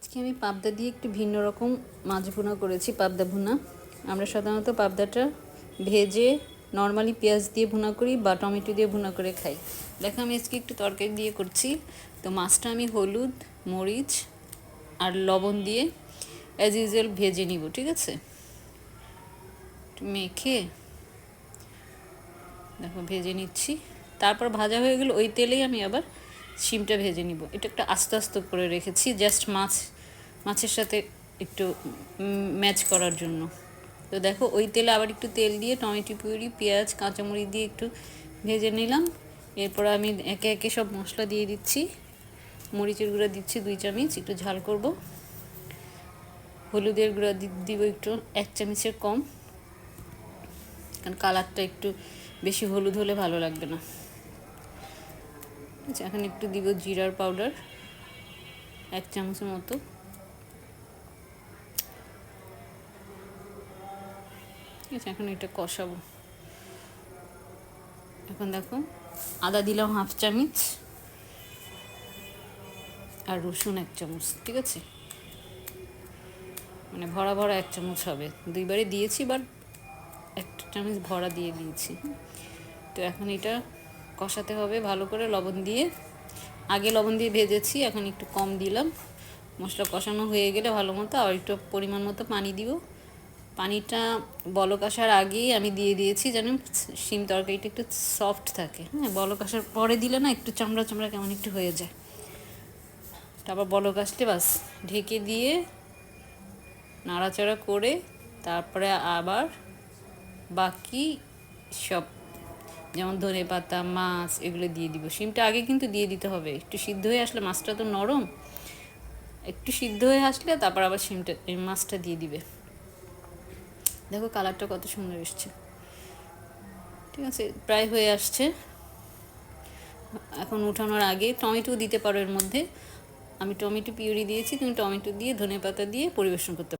আজকে আমি পাবদা দিয়ে একটু ভিন্ন রকম মাছ ভুনা করেছি, পাবদা ভুনা। আমরা সাধারণত পাবদাটা ভেজে নর্মালি পেঁয়াজ দিয়ে ভুনা করি বা টমেটো দিয়ে ভুনা করে খাই। দেখো আমি আজকে একটু তরকারি দিয়ে করছি। তো মাছটা আমি হলুদ, মরিচ আর লবণ দিয়ে অ্যাজ ইউজুয়াল ভেজে নিব, ঠিক আছে? মেখে দেখো ভেজে নিচ্ছি। তারপর ভাজা হয়ে গেলে ওই তেলেই আমি আবার শিমটা ভেজে নিব। এটা একটা আস্তে আস্তে করে রেখেছি, জাস্ট মাছের সাথে একটু ম্যাচ করার জন্য। তো দেখো ওই তেলে আবার একটু তেল দিয়ে টমেটো পিউরি, পেঁয়াজ, কাঁচামরিচ দিয়ে একটু ভেজে নিলাম। এরপর আমি একে একে সব মশলা দিয়ে দিচ্ছি। মরিচের গুঁড়া দিচ্ছি 2 চামচ, একটু ঝাল করব। হলুদের গুঁড়া দিব একটু 1 চামচের কম, কারণ কালারটা একটু বেশি হলুদ হলে ভালো লাগবে না। আচ্ছা, এখন একটু দিব জিরার পাউডার 1 চামচের মতো। ঠিক আছে, এখন এটা কষাবো। এখন দেখো আদা দিলাম 1/2 চামচ আর রসুন 1 চামচ, ঠিক আছে? মানে ভরা ভরা 1 চামচ হবে, দুইবারে দিয়েছি, বাট 1 চামচ ভরা দিয়ে দিয়েছি। তো এখন এটা কষাতে হবে ভালো করে লবণ দিয়ে। আগে লবণ দিয়ে ভেজেছি, এখন একটু কম দিলাম। মশলা কষানো হয়ে গেলে ভালো মতো আর একটু পরিমাণ মতো পানি দিব। পানিটা বলক আসার আগেই আমি দিয়ে দিয়েছি, যেন শিম তরকারিটা একটু সফট থাকে। হ্যাঁ, বলক আসার পরে দিলে না একটু চামড়া চামড়া কেমন একটু হয়ে যায়। তারপর বলক আসলে বাস ঢেকে দিয়ে নাড়াচাড়া করে তারপরে আবার বাকি সব, যেমন ধনে পাতা, মাছ, এগুলো দিয়ে দিব। শিমটা আগে কিন্তু দিয়ে দিতে হবে, একটু সিদ্ধ হয়ে আসলে, মাছটা তো নরম, একটু সিদ্ধ হয়ে আসলে তারপর আবার মাছটা দিয়ে দিবে। দেখো কালারটা কত সুন্দর এসছে। ঠিক আছে, প্রায় হয়ে আসছে। এখন উঠানোর আগে টমেটো দিতে পারো এর মধ্যে। আমি টমেটো পিউরি দিয়েছি, তুমি টমেটো দিয়ে ধনেপাতা দিয়ে পরিবেশন করতে পারো।